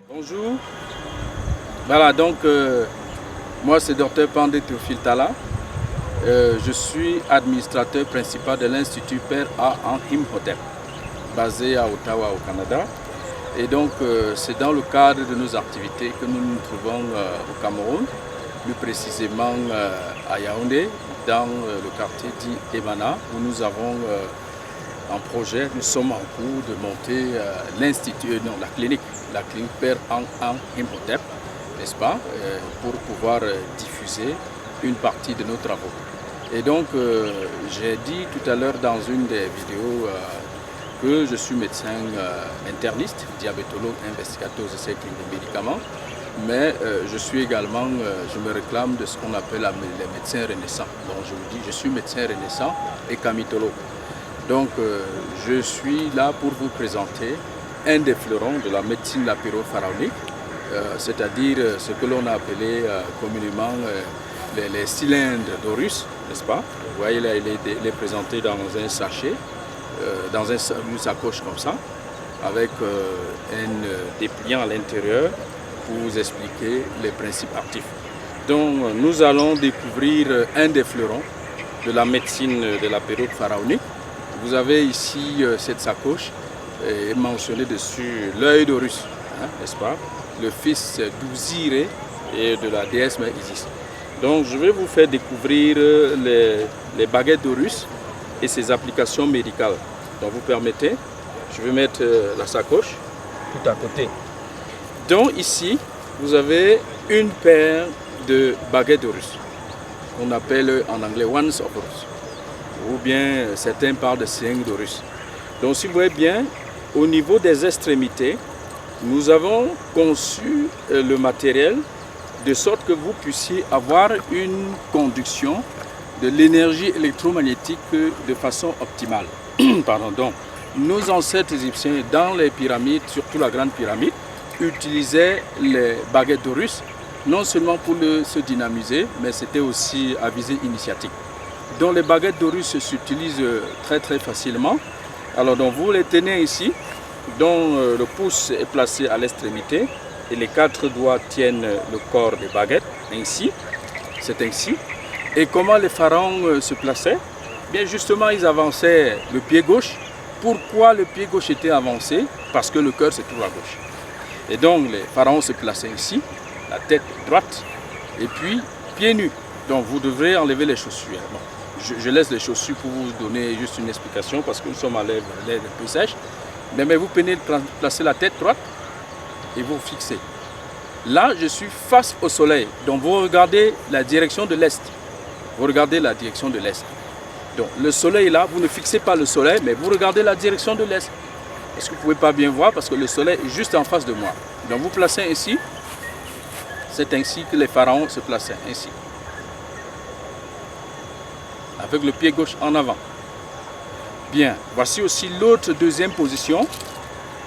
Bonjour, voilà donc moi c'est Dr Pandé Théophile Talla, je suis administrateur principal de l'Institut Père A en Imhotep, basé à Ottawa au Canada. Et donc c'est dans le cadre de nos activités que nous nous trouvons au Cameroun, plus précisément à Yaoundé, dans le quartier dit Ebana, où nous avons un projet, nous sommes en cours de monter l'institut, non, la clinique Père en Imhotep, n'est-ce pas, pour pouvoir diffuser une partie de nos travaux. Et donc, j'ai dit tout à l'heure dans une des vidéos que je suis médecin interniste, diabétologue, investigateur aux essais cliniques de médicaments, mais je suis également, je me réclame de ce qu'on appelle les médecins renaissants. Donc je vous dis, je suis médecin renaissant et camitologue. Donc je suis là pour vous présenter un des fleurons de la médecine lapyro-pharaonique, c'est-à-dire ce que l'on a appelé communément les cylindres d'Horus, n'est-ce pas? Vous voyez là, il est présenté dans un sachet, dans une sacoche comme ça, avec un dépliant à l'intérieur pour vous expliquer les principes actifs. Donc nous allons découvrir un des fleurons de la médecine de la période pharaonique. Vous avez ici cette sacoche et mentionné dessus l'œil d'Horus, hein, n'est-ce pas? Le fils d'Ouziré et de la déesse mère Isis. Donc je vais vous faire découvrir les baguettes d'Horus et ses applications médicales. Donc vous permettez, je vais mettre la sacoche tout à côté. Donc ici, vous avez une paire de baguettes d'Horus, qu'on appelle en anglais Wands of Horus, ou bien certains parlent de seringues d'Horus. Donc si vous voyez bien, au niveau des extrémités, nous avons conçu le matériel de sorte que vous puissiez avoir une conduction de l'énergie électromagnétique de façon optimale. Pardon. Donc, nos ancêtres égyptiens dans les pyramides, surtout la grande pyramide, utilisaient les baguettes d'Horus, non seulement pour se dynamiser, mais c'était aussi à visée initiatique. Donc les baguettes d'Horus s'utilisent très facilement. Alors donc vous les tenez ici, dont le pouce est placé à l'extrémité et les 4 doigts tiennent le corps des baguettes, ainsi, c'est ainsi. Et comment les pharaons se plaçaient? Bien justement, ils avançaient le pied gauche. Pourquoi le pied gauche était avancé? Parce que le cœur se trouve à gauche. Et donc les pharaons se plaçaient ici, la tête droite, et puis pieds nus. Donc vous devrez enlever les chaussures. Bon, je laisse les chaussures pour vous donner juste une explication parce que nous sommes à l'air un peu sèche. Mais vous pouvez placer la tête droite et vous fixez. Là, je suis face au soleil. Donc vous regardez la direction de l'est. Vous regardez la direction de l'est. Donc le soleil est là, vous ne fixez pas le soleil, mais vous regardez la direction de l'est. Est-ce que vous ne pouvez pas bien voir parce que le soleil est juste en face de moi. Donc vous placez ainsi. C'est ainsi que les pharaons se plaçaient, ainsi. Avec le pied gauche en avant. Bien, voici aussi l'autre deuxième position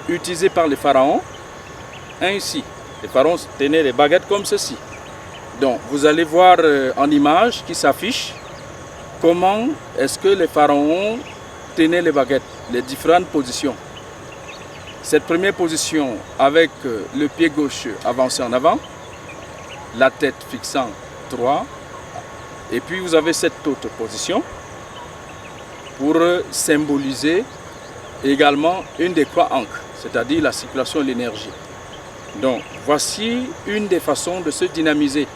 utilisée par les pharaons. Ainsi, les pharaons tenaient les baguettes comme ceci. Donc vous allez voir en image qui s'affiche comment est-ce que les pharaons tenaient les baguettes, les différentes positions. Cette première position avec le pied gauche avancé en avant, la tête fixant droit, et puis vous avez cette autre position pour symboliser également une des trois ancres, c'est-à-dire la circulation de l'énergie. Donc voici une des façons de se dynamiser,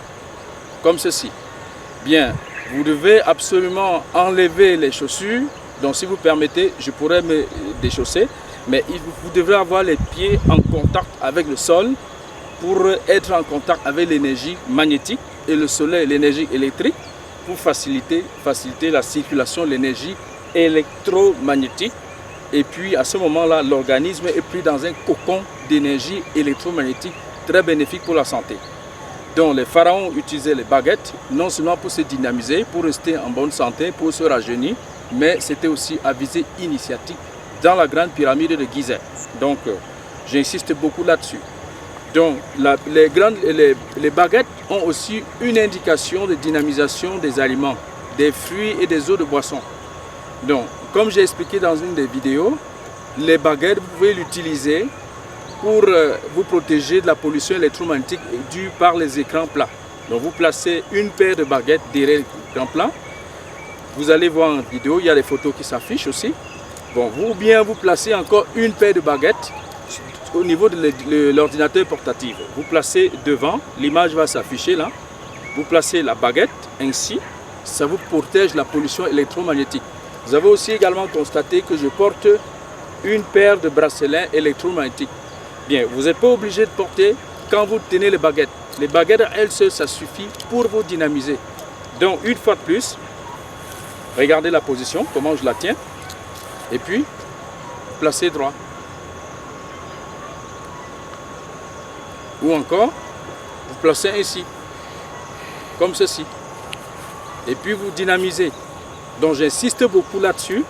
comme ceci. Bien, vous devez absolument enlever les chaussures, donc si vous permettez, je pourrais me déchausser, mais vous devrez avoir les pieds en contact avec le sol pour être en contact avec l'énergie magnétique et le soleil, l'énergie électrique, pour faciliter la circulation de l'énergie électromagnétique. Et puis à ce moment-là, l'organisme est pris dans un cocon d'énergie électromagnétique très bénéfique pour la santé. Donc les pharaons utilisaient les baguettes non seulement pour se dynamiser, pour rester en bonne santé, pour se rajeunir, mais c'était aussi à visée initiatique dans la grande pyramide de Gizeh. Donc j'insiste beaucoup là-dessus. Donc les baguettes ont aussi une indication de dynamisation des aliments, des fruits et des eaux de boisson. Donc comme j'ai expliqué dans une des vidéos, les baguettes vous pouvez l'utiliser pour vous protéger de la pollution électromagnétique due par les écrans plats. Donc vous placez une paire de baguettes derrière l'écran plat. Vous allez voir en vidéo, il y a des photos qui s'affichent aussi. Bon, ou bien vous placez encore une paire de baguettes au niveau de l'ordinateur portatif. Vous placez devant, l'image va s'afficher là. Vous placez la baguette ainsi, ça vous protège de la pollution électromagnétique. Vous avez aussi également constaté que je porte une paire de bracelets électromagnétiques. Bien, vous n'êtes pas obligé de porter quand vous tenez les baguettes. Les baguettes à elles seules, ça suffit pour vous dynamiser. Donc, une fois de plus, regardez la position, comment je la tiens. Et puis, placez droit. Ou encore, vous placez ainsi, comme ceci. Et puis, vous dynamisez. Donc, j'insiste beaucoup là-dessus.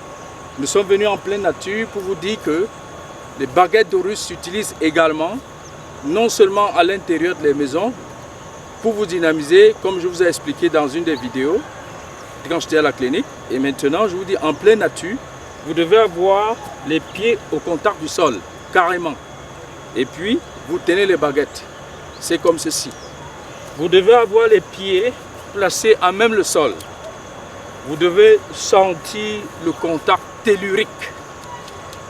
Nous sommes venus en pleine nature pour vous dire que les baguettes d'Horus s'utilisent également, non seulement à l'intérieur des maisons, pour vous dynamiser, comme je vous ai expliqué dans une des vidéos, quand j'étais à la clinique. Et maintenant, je vous dis, en pleine nature, vous devez avoir les pieds au contact du sol, carrément. Et puis, vous tenez les baguettes. C'est comme ceci. Vous devez avoir les pieds placés à même le sol. Vous devez sentir le contact tellurique.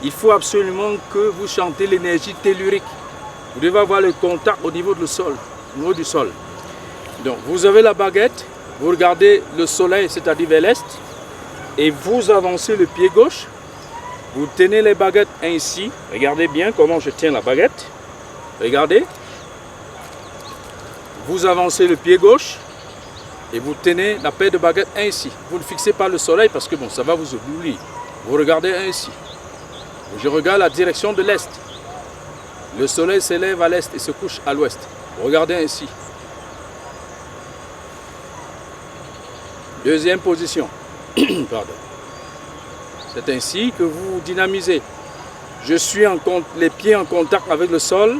Il faut absolument que vous sentez l'énergie tellurique. Vous devez avoir le contact au niveau du sol. Donc, vous avez la baguette, vous regardez le soleil, c'est-à-dire vers l'est, et vous avancez le pied gauche. Vous tenez les baguettes ainsi. Regardez bien comment je tiens la baguette. Regardez. Vous avancez le pied gauche et vous tenez la paire de baguettes ainsi. Vous ne fixez pas le soleil parce que bon, ça va vous oublier. Vous regardez ainsi. Je regarde la direction de l'est. Le soleil s'élève à l'est et se couche à l'ouest. Vous regardez ainsi. Deuxième position. Pardon. C'est ainsi que vous dynamisez. Je suis les pieds en contact avec le sol.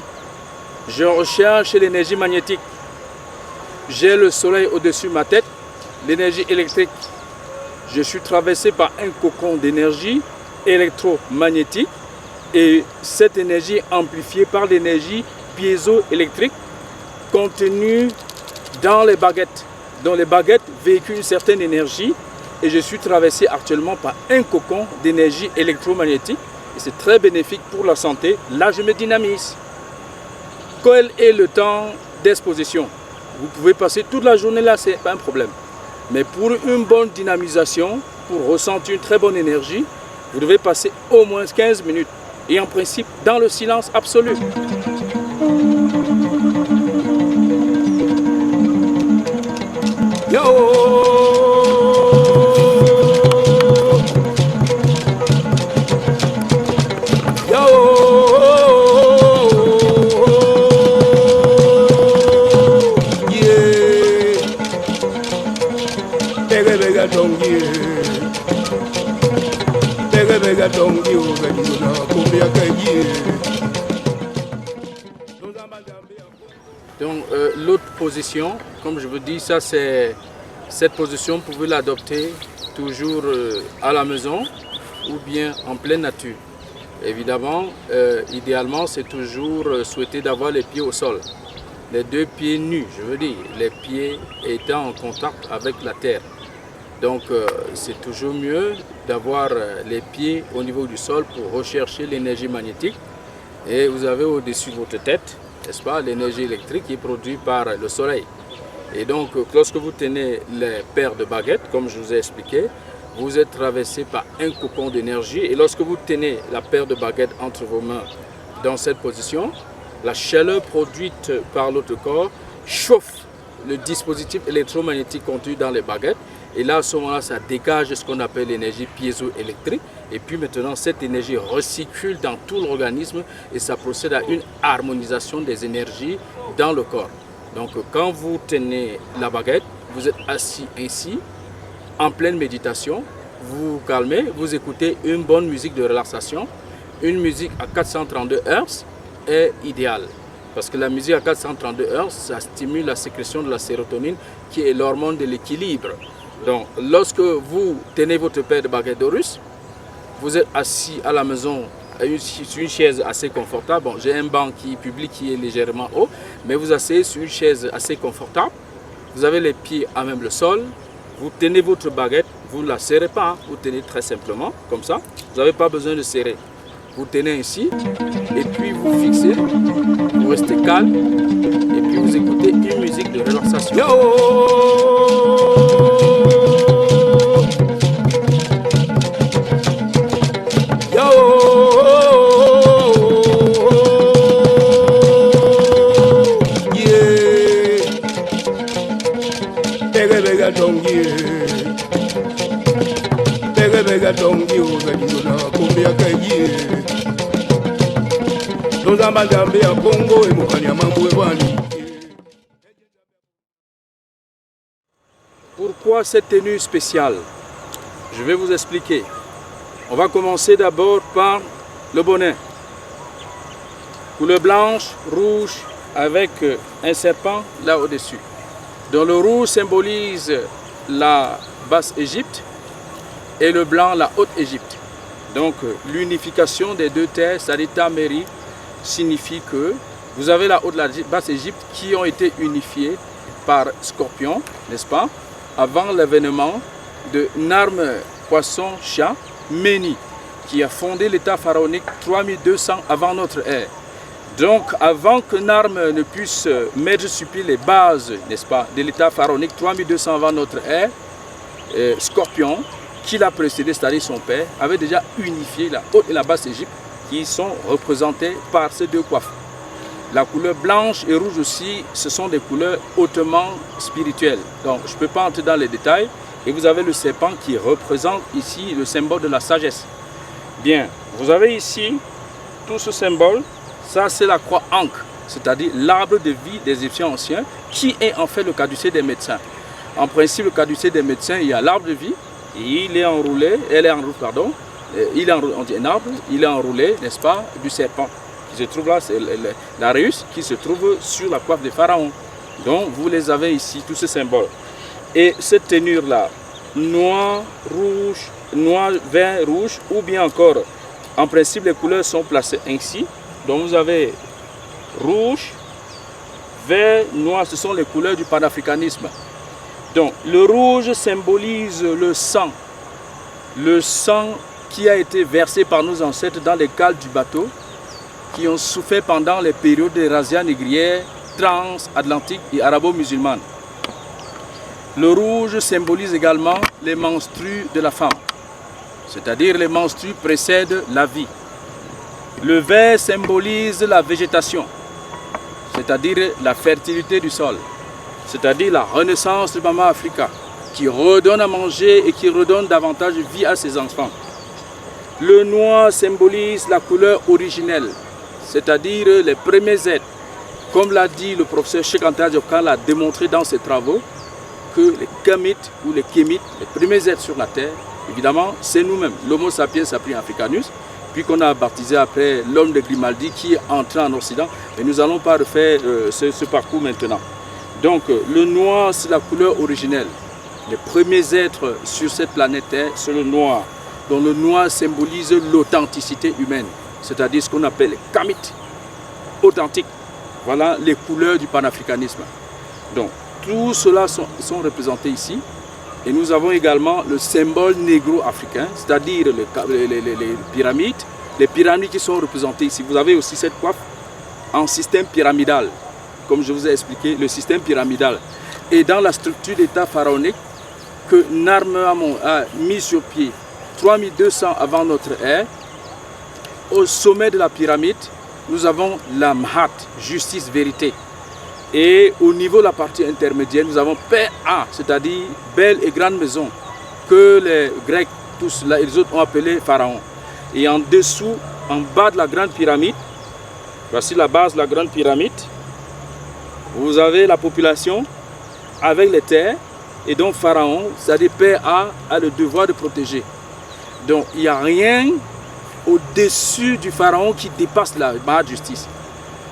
Je recherche l'énergie magnétique. J'ai le soleil au-dessus de ma tête. L'énergie électrique. Je suis traversé par un cocon d'énergie électromagnétique. Et cette énergie est amplifiée par l'énergie piézoélectrique contenue dans les baguettes. Donc les baguettes véhiculent une certaine énergie. Et je suis traversé actuellement par un cocon d'énergie électromagnétique. Et c'est très bénéfique pour la santé. Là, je me dynamise. Quel est le temps d'exposition? Vous pouvez passer toute la journée là, ce n'est pas un problème. Mais pour une bonne dynamisation, pour ressentir une très bonne énergie, vous devez passer au moins 15 minutes. Et en principe, dans le silence absolu. Donc l'autre position, comme je vous dis, ça c'est cette position, vous pouvez l'adopter toujours à la maison ou bien en pleine nature. Évidemment, idéalement, c'est toujours souhaité d'avoir les pieds au sol. Les deux pieds nus, je veux dire, les pieds étant en contact avec la terre. Donc c'est toujours mieux d'avoir les pieds au niveau du sol pour rechercher l'énergie magnétique. Et vous avez au-dessus de votre tête, n'est-ce pas, l'énergie électrique qui est produite par le soleil. Et donc lorsque vous tenez les paires de baguettes, comme je vous ai expliqué, vous êtes traversé par un cocon d'énergie. Et lorsque vous tenez la paire de baguettes entre vos mains dans cette position, la chaleur produite par notre corps chauffe le dispositif électromagnétique contenu dans les baguettes. Et là, à ce moment-là, ça dégage ce qu'on appelle l'énergie piézoélectrique. Et puis maintenant, cette énergie recircule dans tout l'organisme et ça procède à une harmonisation des énergies dans le corps. Donc, quand vous tenez la baguette, vous êtes assis ainsi, en pleine méditation, vous vous calmez, vous écoutez une bonne musique de relaxation. Une musique à 432 Hz est idéale. Parce que la musique à 432 Hz, ça stimule la sécrétion de la sérotonine qui est l'hormone de l'équilibre. Donc, lorsque vous tenez votre paire de baguettes d'Horus, vous êtes assis à la maison sur une chaise assez confortable. Bon, j'ai un banc public qui est légèrement haut, mais vous asseyez sur une chaise assez confortable. Vous avez les pieds à même le sol. Vous tenez votre baguette, vous ne la serrez pas, hein. Vous tenez très simplement, comme ça. Vous n'avez pas besoin de serrer. Vous tenez ainsi, et puis vous fixez, vous restez calme, et puis vous écoutez une musique de relaxation. Yo! Yo! Yeah! Bega bega dongi, bega bega dongi, ozalina kumbia kaji. Pourquoi cette tenue spéciale? Je vais vous expliquer. On va commencer d'abord par le bonnet. Couleur blanche, rouge, avec un serpent là au-dessus. Donc le rouge symbolise la Basse-Égypte et le blanc la Haute-Égypte. Donc l'unification des deux terres, c'est-à-dire Tameri, signifie que vous avez la Haute et la Basse-Égypte qui ont été unifiées par Scorpion, n'est-ce pas, avant l'avènement de Narme Poisson-Chat Méni, qui a fondé l'état pharaonique 3200 avant notre ère. Donc avant que Narme ne puisse mettre sur pied les bases, n'est-ce pas, de l'état pharaonique 3200 avant notre ère, Scorpion, qui l'a précédé, c'est-à-dire son père, avait déjà unifié la Haute et la Basse-Égypte, qui sont représentés par ces deux coiffes. La couleur blanche et rouge aussi, ce sont des couleurs hautement spirituelles. Donc je ne peux pas entrer dans les détails. Et vous avez le serpent qui représente ici le symbole de la sagesse. Bien, vous avez ici tout ce symbole. Ça c'est la croix Ankh, c'est-à-dire l'arbre de vie des Égyptiens anciens, qui est en fait le caducée des médecins. En principe, le caducée des médecins, il y a l'arbre de vie, et il est enroulé, elle est enroulée, pardon. Il est enroulé, on dit un arbre, il est enroulé, n'est-ce pas, du serpent qui se trouve là, c'est la Réus qui se trouve sur la coiffe des pharaons. Donc vous les avez ici, tous ces symboles. Et cette tenue là, noir, rouge, noir, vert, rouge, ou bien encore, en principe les couleurs sont placées ainsi. Donc vous avez rouge, vert, noir, ce sont les couleurs du panafricanisme. Donc le rouge symbolise le sang qui a été versé par nos ancêtres dans les cales du bateau, qui ont souffert pendant les périodes des razzias négrières, transatlantiques et arabo-musulmanes. Le rouge symbolise également les menstrues de la femme, c'est-à-dire les menstrues précèdent la vie. Le vert symbolise la végétation, c'est-à-dire la fertilité du sol, c'est-à-dire la renaissance du Mama Africa, qui redonne à manger et qui redonne davantage de vie à ses enfants. Le noir symbolise la couleur originelle, c'est-à-dire les premiers êtres. Comme l'a dit le professeur Cheikh Anta Diop quand l'a démontré dans ses travaux, que les Kamites ou les Kémites, les premiers êtres sur la terre, évidemment, c'est nous-mêmes, l'Homo sapiens sapiens africanus, puis qu'on a baptisé après l'homme de Grimaldi qui est entré en Occident. Mais nous n'allons pas refaire ce parcours maintenant. Donc le noir, c'est la couleur originelle. Les premiers êtres sur cette planète Terre, c'est le noir. Donc le noir symbolise l'authenticité humaine, c'est-à-dire ce qu'on appelle les Kamites authentiques. Voilà les couleurs du panafricanisme. Donc tout cela sont représentés ici. Et nous avons également le symbole négro-africain, c'est-à-dire les pyramides qui sont représentées ici. Vous avez aussi cette coiffe en système pyramidal, comme je vous ai expliqué, le système pyramidal. Et dans la structure d'État pharaonique que Narme a mis sur pied 3200 avant notre ère, au sommet de la pyramide, nous avons la Mhat, justice, vérité. Et au niveau de la partie intermédiaire, nous avons PA, c'est-à-dire belle et grande maison, que les Grecs, tous là, les autres ont appelé Pharaon. Et en dessous, en bas de la grande pyramide, voici la base de la grande pyramide, vous avez la population avec les terres, et donc Pharaon, c'est-à-dire PA, a le devoir de protéger. Donc il n'y a rien au-dessus du Pharaon qui dépasse la justice.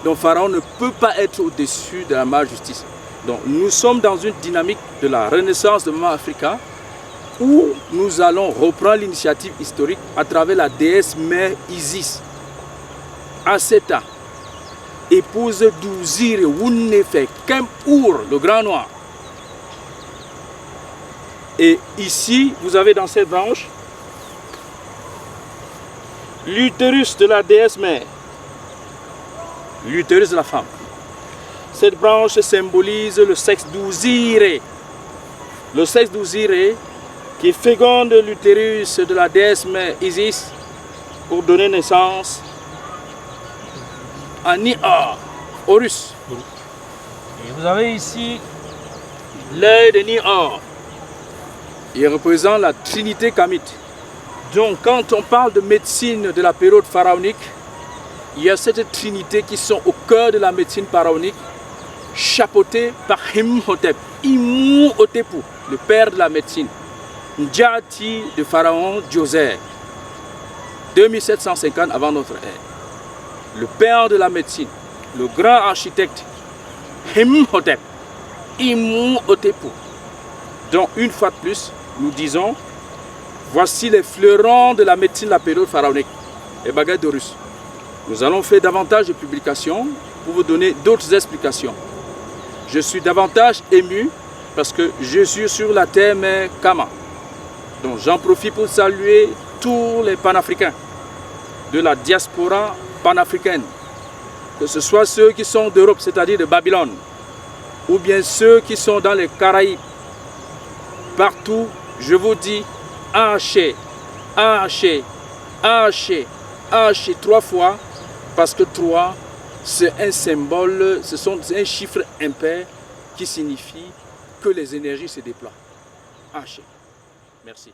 Donc Pharaon ne peut pas être au-dessus de la justice. Donc nous sommes dans une dynamique de la renaissance de Mama Africa où nous allons reprendre l'initiative historique à travers la déesse mère Isis Aseta, épouse d'Ouzir Wunnefe, Kempour, le grand noir. Et ici, vous avez dans cette branche l'utérus de la déesse mère, l'utérus de la femme. Cette branche symbolise le sexe d'Ouziré. Le sexe d'Ouziré qui féconde l'utérus de la déesse mère Isis pour donner naissance à Ni'or, Horus. Et vous avez ici l'œil de Ni'or. Il représente la trinité kamite. Donc quand on parle de médecine de la période pharaonique, il y a cette trinité qui sont au cœur de la médecine pharaonique, chapeautée par Imhotep, Imhotep, le père de la médecine, Ndjati de pharaon Djoser, 2750 avant notre ère. Le père de la médecine, le grand architecte Imhotep, Imhotep. Donc une fois de plus, nous disons, voici les fleurons de la médecine de la période pharaonique, les bagages d'Horus. Nous allons faire davantage de publications pour vous donner d'autres explications. Je suis davantage ému parce que Jésus sur la terre mais Kama. Donc j'en profite pour saluer tous les panafricains de la diaspora panafricaine, que ce soit ceux qui sont d'Europe, c'est-à-dire de Babylone, ou bien ceux qui sont dans les Caraïbes. Partout, je vous dis, Haché, Haché, Haché, Haché 3 fois, parce que 3, c'est un symbole, c'est un chiffre impair qui signifie que les énergies se déploient. Haché. Merci.